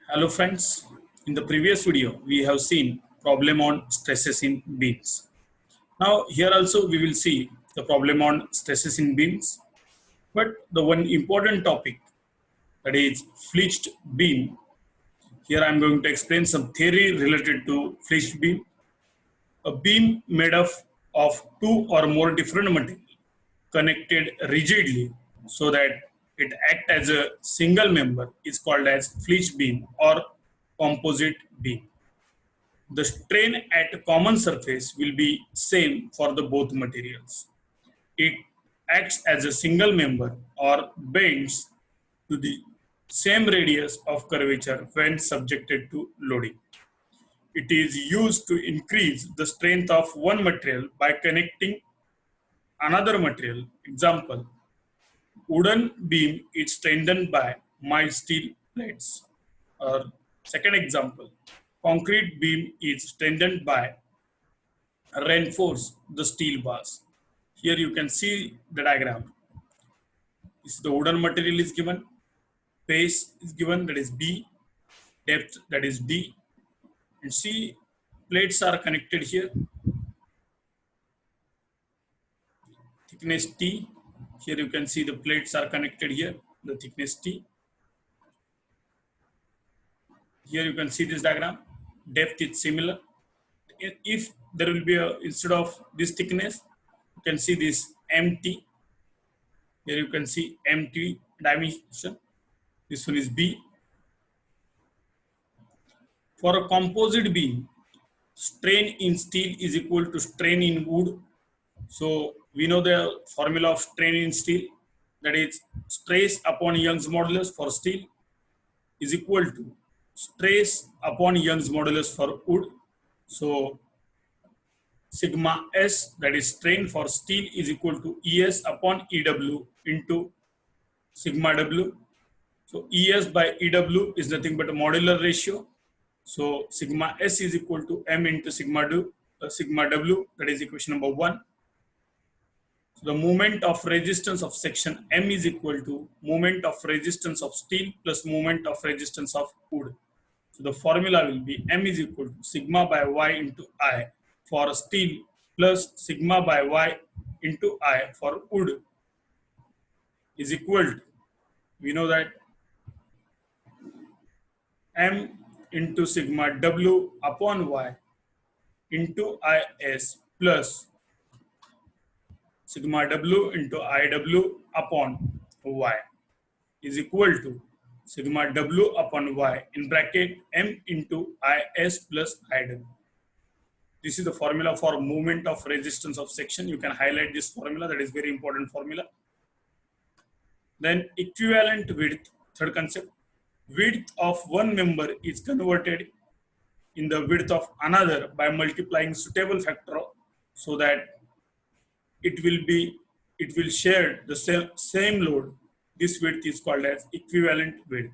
Hello friends, in the previous video we have seen problem on stresses in beams. Now here also we will see the problem on stresses in beams, but the one important topic, that is fletched beam. Here I am going to explain some theory related to fletched beam. A beam made of two or more different material connected rigidly so that it act as a single member is called as fletched beam or composite beam. The strain at a common surface will be same for the both materials. It acts as a single member or bends to the same radius of curvature when subjected to loading. It is used to increase the strength of one material by connecting another material. Example, wooden beam is strengthened by mild steel plates. Or second example, concrete beam is strengthened by reinforce the steel bars. Here you can see the diagram. This is the wooden material is given, base is given, that is B, depth, that is D, and see plates are connected here, thickness T. Here you can see the plates are connected here, the thickness T. Here you can see this diagram, depth is similar. If there will be a, instead of this thickness, you can see this MT. Here you can see MT dimension. This one is B. For a composite beam, strain in steel is equal to strain in wood. So we know the formula of strain in steel, that is stress upon Young's modulus for steel is equal to stress upon Young's modulus for wood. So sigma S, that is strain for steel, is equal to ES upon EW into sigma W. So ES by EW is nothing but a modular ratio. So sigma S is equal to M into sigma W, that is equation number 1. So the moment of resistance of section M is equal to moment of resistance of steel plus moment of resistance of wood. So the formula will be M is equal to sigma by Y into I for steel plus sigma by Y into I for wood is equal to, we know that M into sigma W upon Y into IS plus sigma W into IW upon Y is equal to sigma W upon Y in bracket M into IS plus IW. This is the formula for moment of resistance of section. You can highlight this formula, that is very important formula. Then equivalent width, third concept. Width of one member is converted in the width of another by multiplying suitable factor so that it will share the same load. This width is called as equivalent width.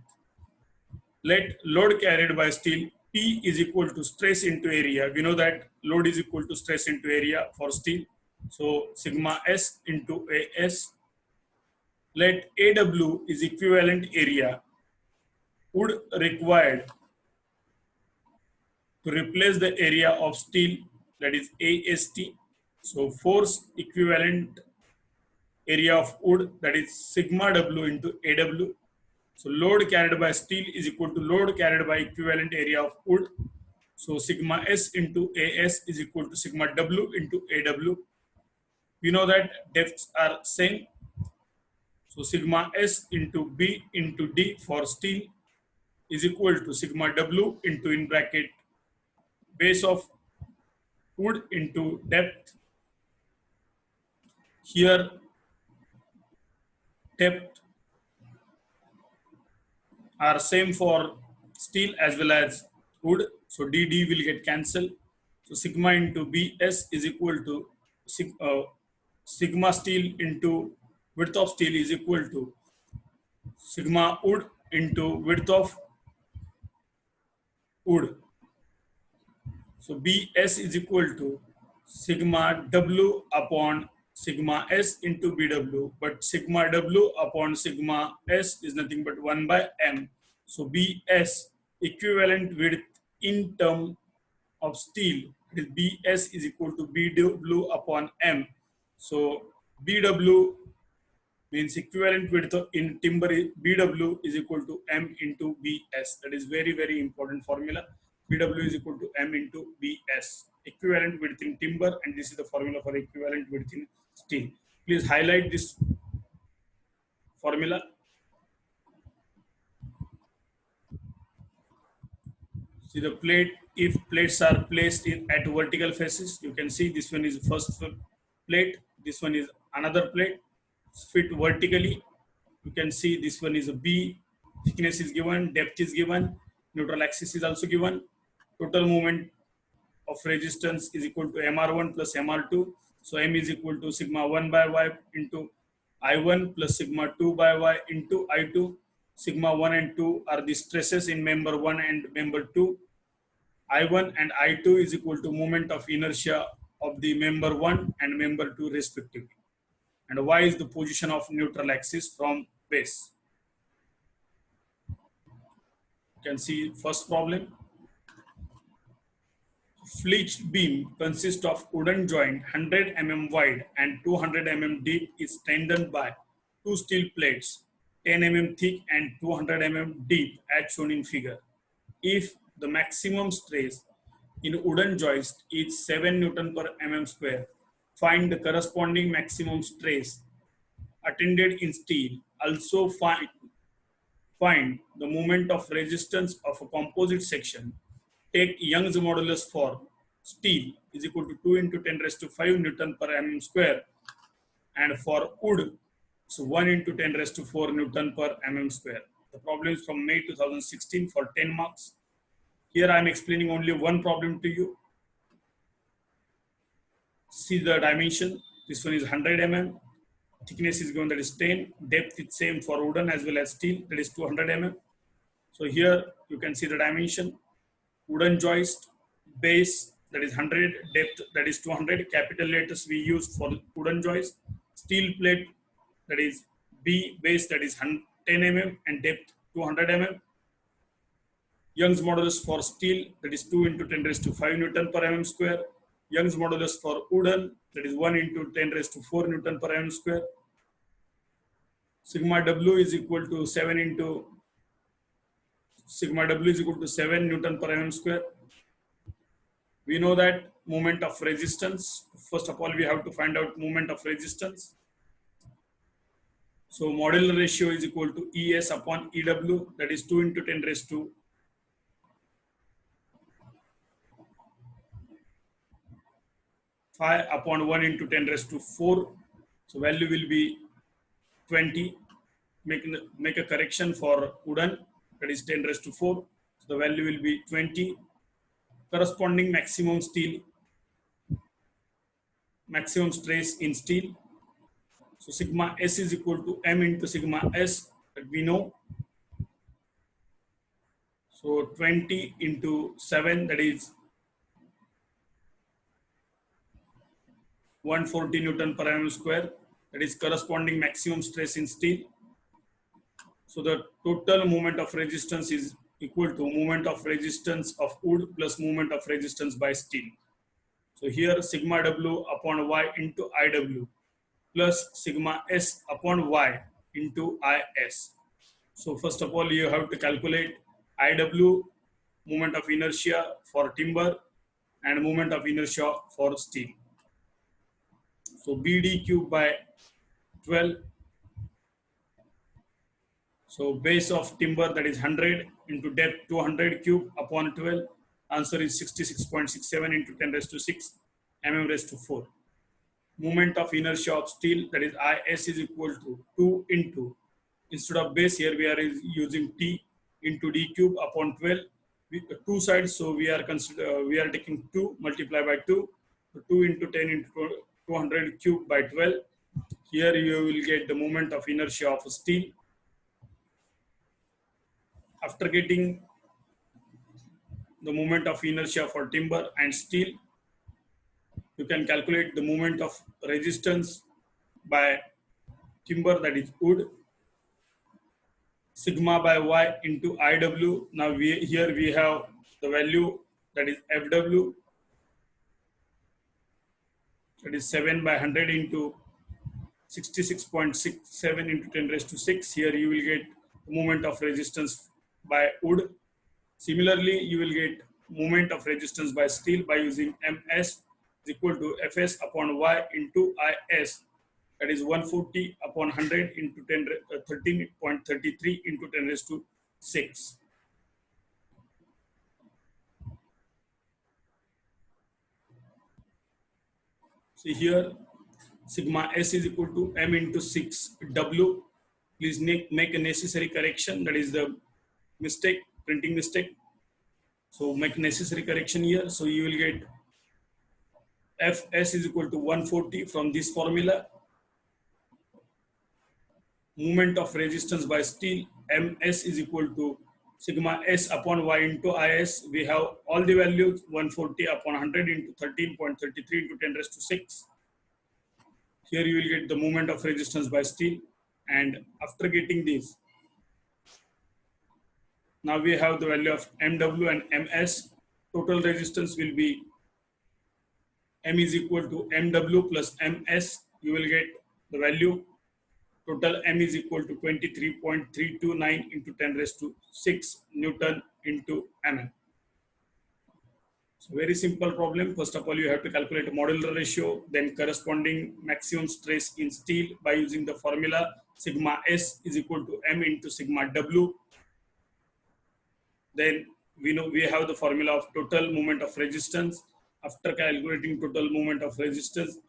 Let load carried by steel P is equal to stress into area. We know that load is equal to stress into area for steel. So sigma S into AS. Let AW is equivalent area would required to replace the area of steel, that is AST. So force equivalent area of wood, that is sigma W into AW. So load carried by steel is equal to load carried by equivalent area of wood. So sigma S into AS is equal to sigma W into AW. We know that depths are same. So sigma S into B into D for steel is equal to sigma W into, in bracket, base of wood into depth. Here depth are same for steel as well as wood. So DD will get cancelled. So sigma into BS is equal to sigma steel into width of steel is equal to sigma wood into width of wood. So BS is equal to sigma W upon sigma S into BW, but sigma W upon sigma S is nothing but 1 by M. So BS equivalent width in term of steel, it is Bs is equal to Bw upon M. So Bw means equivalent width in timber Bw is equal to M into Bs. That is very, very important formula. Bw is equal to M into Bs. Equivalent width in timber, and this is the formula for equivalent width in steel. Please highlight this formula. See the plate, if plates are placed at vertical faces, you can see this one is first plate, this one is another plate, fit vertically. You can see this one is a B, thickness is given, depth is given, neutral axis is also given. Total moment of resistance is equal to Mr1 plus Mr2. So M is equal to sigma 1 by Y into I1 plus sigma 2 by Y into I2. Sigma 1 and 2 are the stresses in member 1 and member 2. I1 and I2 is equal to moment of inertia of the member 1 and member 2 respectively. And Y is the position of neutral axis from base. You can see first problem. Fletched beam consists of wooden joint 100 mm wide and 200 mm deep is strengthened by two steel plates 10 mm thick and 200 mm deep as shown in figure. If the maximum stress in wooden joist is 7 Newton per mm square, find the corresponding maximum stress attended in steel. Also find the moment of resistance of a composite section. Take Young's modulus for steel is equal to 2 into 10 raised to 5 Newton per mm square, and for wood, so 1 into 10 raised to 4 Newton per mm square. The problem is from May 2016 for 10 marks. Here I am explaining only one problem to you. See the dimension. This one is 100 mm. Thickness is given, that is 10. Depth is same for wooden as well as steel, that is 200 mm. So here you can see the dimension. Wooden joist, base that is 100, depth that is 200. Capital letters we use for wooden joist. Steel plate that is B, base that is 10 mm and depth 200 mm. Young's modulus for steel, that is 2 into 10 raised to 5 Newton per mm square. Young's modulus for wooden, that is 1 into 10 raised to 4 Newton per mm square. Sigma W is equal to 7 Newton per mm square. We know that moment of resistance. First of all, we have to find out moment of resistance. So modular ratio is equal to ES upon EW, that is 2 into 10 raised to 5 upon 1 into 10 raised to 4. So value will be 20. Make a correction for wooden, that is 10 raised to 4. So the value will be 20. Corresponding maximum stress in steel. So sigma S is equal to M into sigma S, that we know. So 20 into 7, that is 140 Newton per mm square, that is corresponding maximum stress in steel. So the total moment of resistance is equal to moment of resistance of wood plus moment of resistance by steel. So here sigma W upon Y into IW plus sigma S upon Y into IS. So first of all, you have to calculate IW, moment of inertia for timber, and moment of inertia for steel. So BD cube by 12. So base of timber, that is 100 into depth 200 cube upon 12. Answer is 66.67 into 10 raised to 6 mm raised to 4. Moment of inertia of steel, that is IS, is equal to 2 into, instead of base here we are using T into D cube upon 12. With the two sides, so we are taking 2 multiplied by 2. So 2 into 10 into 200 cube by 12. Here you will get the moment of inertia of steel. After getting the moment of inertia for timber and steel, you can calculate the moment of resistance by timber, that is wood. sigma by y into IW. Now here we have the value, that is FW, that is 7 by 100 into 66.67 into 10 raised to 6. Here you will get moment of resistance by wood. Similarly, you will get moment of resistance by steel by using MS is equal to Fs upon Y into Is, that is 140 upon 100 into 13.33 into 10 raised to 6. See here, sigma S is equal to M into 6W. Please make a necessary correction, that is the mistake, printing mistake. So make necessary correction here. So you will get Fs is equal to 140 from this formula. Moment of resistance by steel, Ms is equal to sigma S upon Y into Is. We have all the values, 140 upon 100 into 13.33 into 10 raised to 6. Here you will get the moment of resistance by steel. And after getting this, now we have the value of Mw and Ms. Total resistance will be M is equal to Mw plus Ms. You will get the value. Total M is equal to 23.329 into 10 raised to 6 Newton into mm. So very simple problem. First of all, you have to calculate a modular ratio, then corresponding maximum stress in steel by using the formula sigma S is equal to M into sigma W. Then we know we have the formula of total moment of resistance. After calculating total moment of resistance,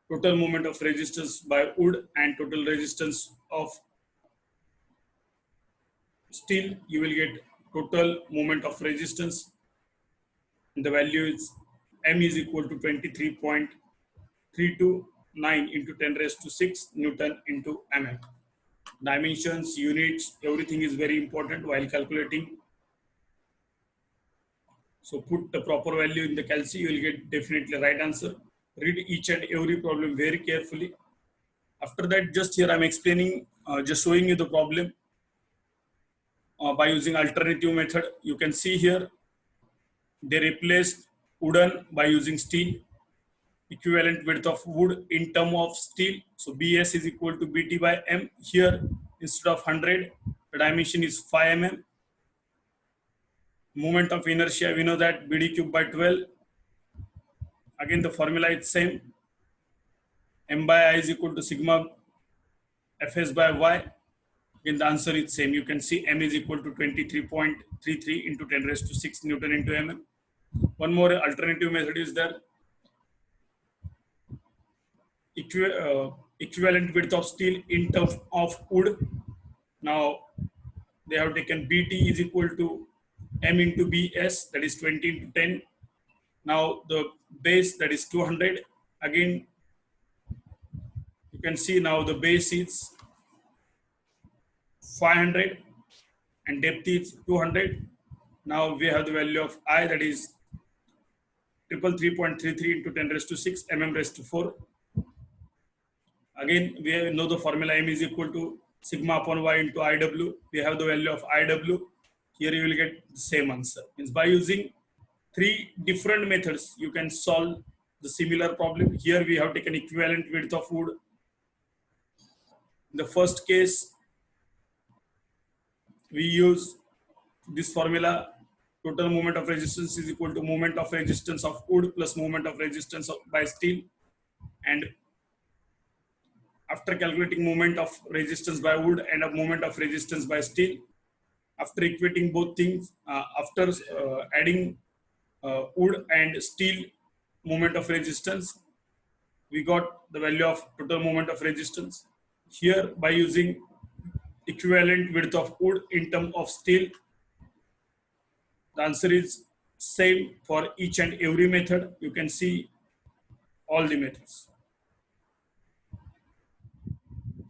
total moment of resistance by wood and total resistance of steel, you will get total moment of resistance. And the value is M is equal to 23.329 into 10 raised to 6 Newton into mm. Dimensions, units, everything is very important while calculating. So put the proper value in the calci, you will get definitely right answer. Read each and every problem very carefully. After that, just here I'm explaining, just showing you the problem by using alternative method. You can see here, they replaced wooden by using steel. Equivalent width of wood in term of steel. So Bs is equal to Bt by M. Here, instead of 100, the dimension is 5 mm. Moment of inertia, we know that Bd cube by 12. Again, the formula is same. M by I is equal to sigma Fs by Y. Again, the answer is same. You can see M is equal to 23.33 into 10 raised to 6 Newton into mm. One more alternative method is there. Equivalent width of steel in terms of wood. Now they have taken Bt is equal to M into Bs, that is 20 into 10. Now the base, that is 200. Again, you can see now the base is 500 and depth is 200. Now we have the value of I, that is 333 into 10 raised to 6 mm raised to 4. Again, we know the formula M is equal to sigma upon Y into IW. We have the value of IW. Here you will get the same answer. Means by using 3 different methods, you can solve the similar problem. Here we have taken equivalent width of wood. In the first case, we use this formula. Total moment of resistance is equal to moment of resistance of wood plus moment of resistance by steel. And after calculating moment of resistance by wood and a moment of resistance by steel, after equating both things, after adding wood and steel moment of resistance, we got the value of total moment of resistance. Here, by using equivalent width of wood in terms of steel, the answer is same for each and every method. You can see all the methods.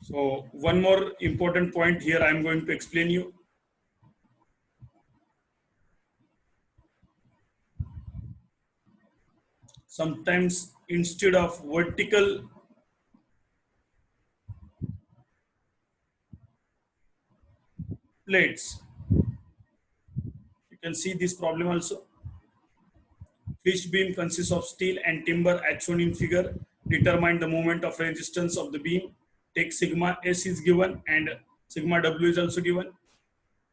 So one more important point here I am going to explain you. Sometimes instead of vertical plates. You can see this problem also. Fixed beam consists of steel and timber as shown in figure. Determine the moment of resistance of the beam. Take sigma S is given and sigma W is also given.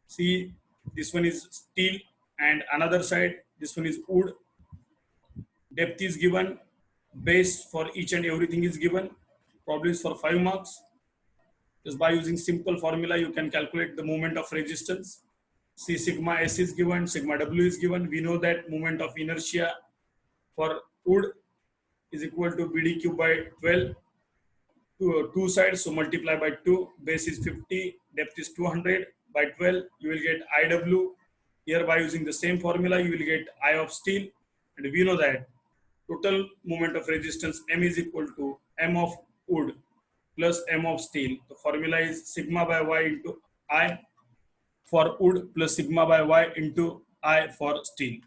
See, this one is steel and another side, this one is wood. Depth is given, base for each and everything is given. Problems for 5 marks. Just by using simple formula, you can calculate the moment of resistance. See, sigma S is given, sigma W is given. We know that moment of inertia for wood is equal to BD cube by 12 to two sides, so multiply by 2, base is 50, depth is 200, by 12 you will get IW. Here by using the same formula you will get I of steel, and we know that total moment of resistance M is equal to M of wood plus M of steel. The formula is sigma by Y into I for wood plus sigma by Y into I for steel.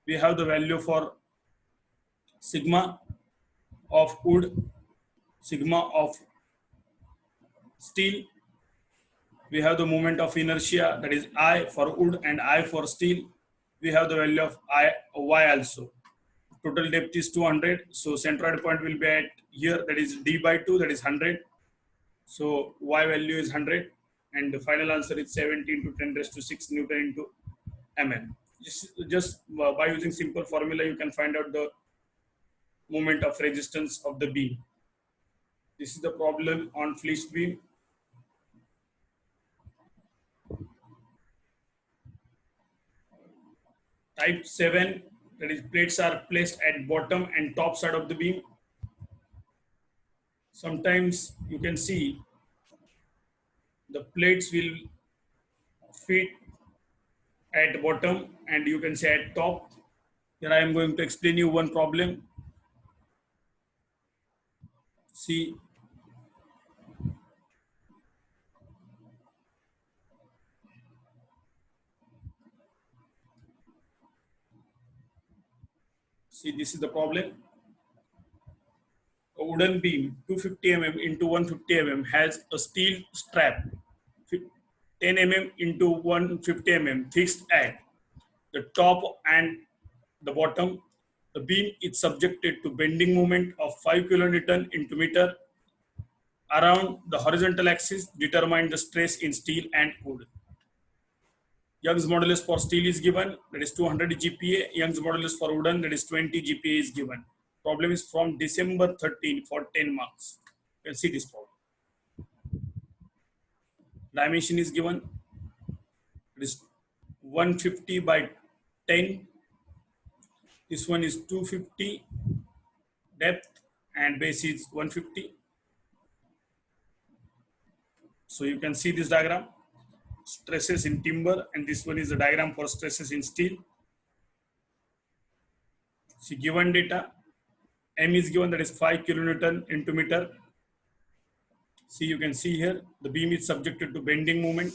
We have the value for sigma of wood, sigma of steel. We have the moment of inertia, that is I for wood and I for steel. We have the value of Y also. Total depth is 200. So centroid point will be at here, that is D by 2, that is 100. So Y value is 100. And the final answer is 17 to 10 raised to 6 Newton into mm. Just by using simple formula, you can find out the moment of resistance of the beam. This is the problem on flexed beam. Type 7, that is plates are placed at bottom and top side of the beam. Sometimes you can see the plates will fit at bottom and you can say at top. Here I am going to explain you one problem. See, this is the problem. A wooden beam 250 mm into 150 mm has a steel strap 10 mm into 150 mm fixed at the top and the bottom. The beam is subjected to bending moment of 5 kilonewton into meter around the horizontal axis. Determine the stress in steel and wood. Young's modulus for steel is given, that is 200 GPa. Young's modulus for wooden, that is 20 GPa is given. Problem is from December 13 for 10 marks. You can see this problem. Dimension is given, it is 150 by 10. This one is 250 depth and base is 150. So you can see this diagram, stresses in timber, and this one is the diagram for stresses in steel. See, given data, M is given, that is 5 kilonewton into meter. See, you can see here, the beam is subjected to bending moment,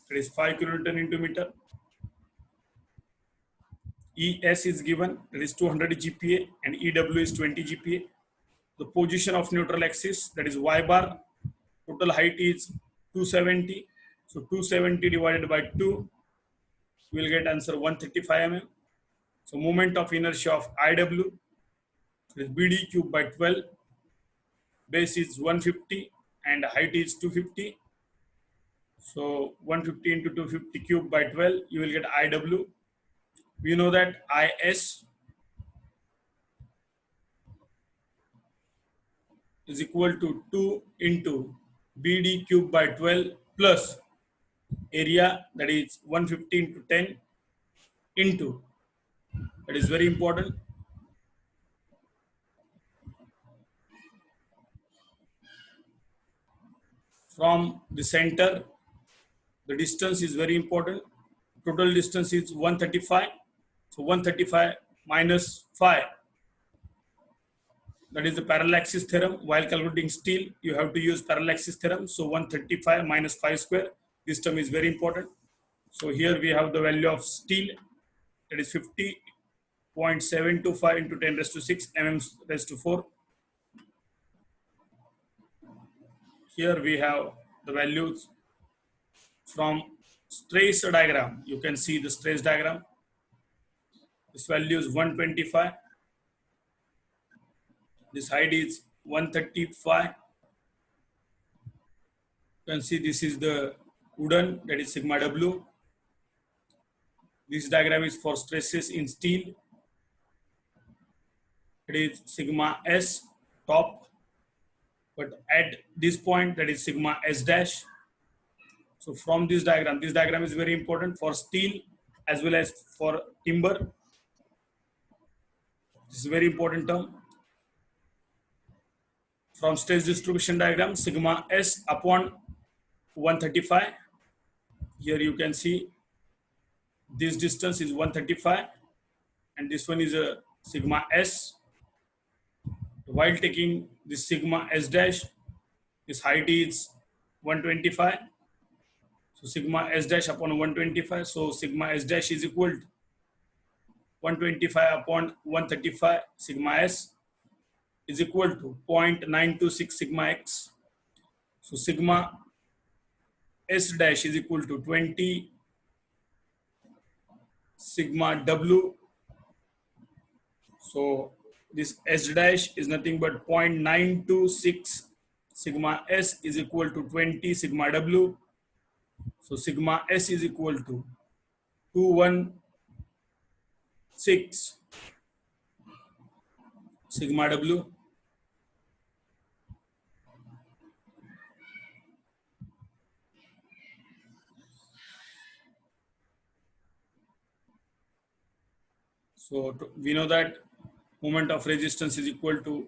that is 5 kilonewton into meter. ES is given, that is 200 GPa, and EW is 20 GPa. The position of neutral axis, that is Y bar, total height is 270. So 270 divided by 2, we will get answer 135 mm. So moment of inertia of IW is BD cube by 12. Base is 150 and height is 250. So 150 into 250 cube by 12, you will get IW. We know that IS is equal to 2 into BD cube by 12 plus area, that is 150 into 10 into, that is very important, from the center, the distance is very important. Total distance is 135. So 135 minus 5, that is the parallaxis theorem. While calculating steel, you have to use parallaxis theorem. So 135 minus 5 square, this term is very important. So here we have the value of steel, that is 50.725 into 10 raised to 6 mm raised to 4. Here we have the values from stress diagram, you can see the stress diagram. This value is 125. This height is 135. You can see this is the wooden, that is sigma W. This diagram is for stresses in steel. It is sigma S top, but at this point that is sigma S dash. So from this diagram is very important for steel as well as for timber. This is a very important term. From stress distribution diagram, sigma S upon 135. Here you can see this distance is 135 and this one is a sigma S. While taking this sigma S dash, this height is 125. So sigma S dash upon 125. So sigma S dash is equal to 125 upon 135. Sigma S is equal to 0.926 sigma X. So sigma S dash is equal to 20 sigma W. So this S dash is nothing but 0.926 sigma S is equal to 20 sigma W. So sigma S is equal to 216 sigma W. So we know that moment of resistance is equal to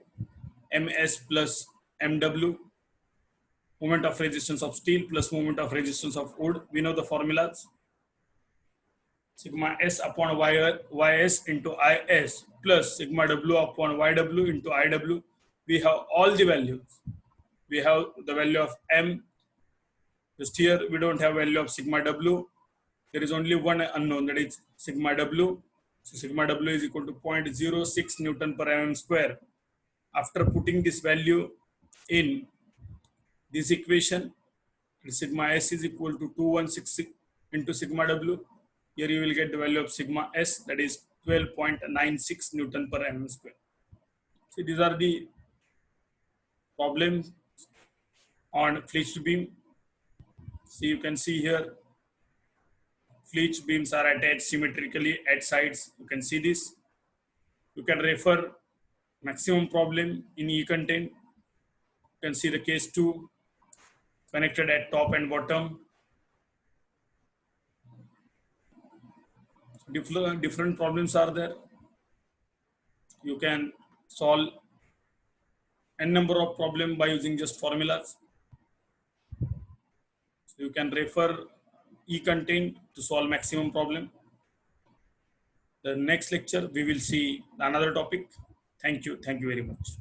Ms plus Mw. Moment of resistance of steel plus moment of resistance of wood. We know the formulas. Sigma S upon Ys into Is plus sigma W upon Yw into Iw. We have all the values. We have the value of M. Just here we don't have value of sigma W. There is only one unknown, that is sigma W. So sigma W is equal to 0.06 Newton per mm square. After putting this value in this equation, sigma S is equal to 216 into sigma W. Here you will get the value of sigma S, that is 12.96 Newton per mm square. So these are the problems on flitched beam. So you can see here, flitched beams are attached symmetrically at sides. You can see this. You can refer maximum problem in E-content. You can see the case 2 connected at top and bottom. Different problems are there. You can solve n number of problems by using just formulas. So you can refer E-content to solve maximum problem. The next lecture we will see another topic. Thank you very much.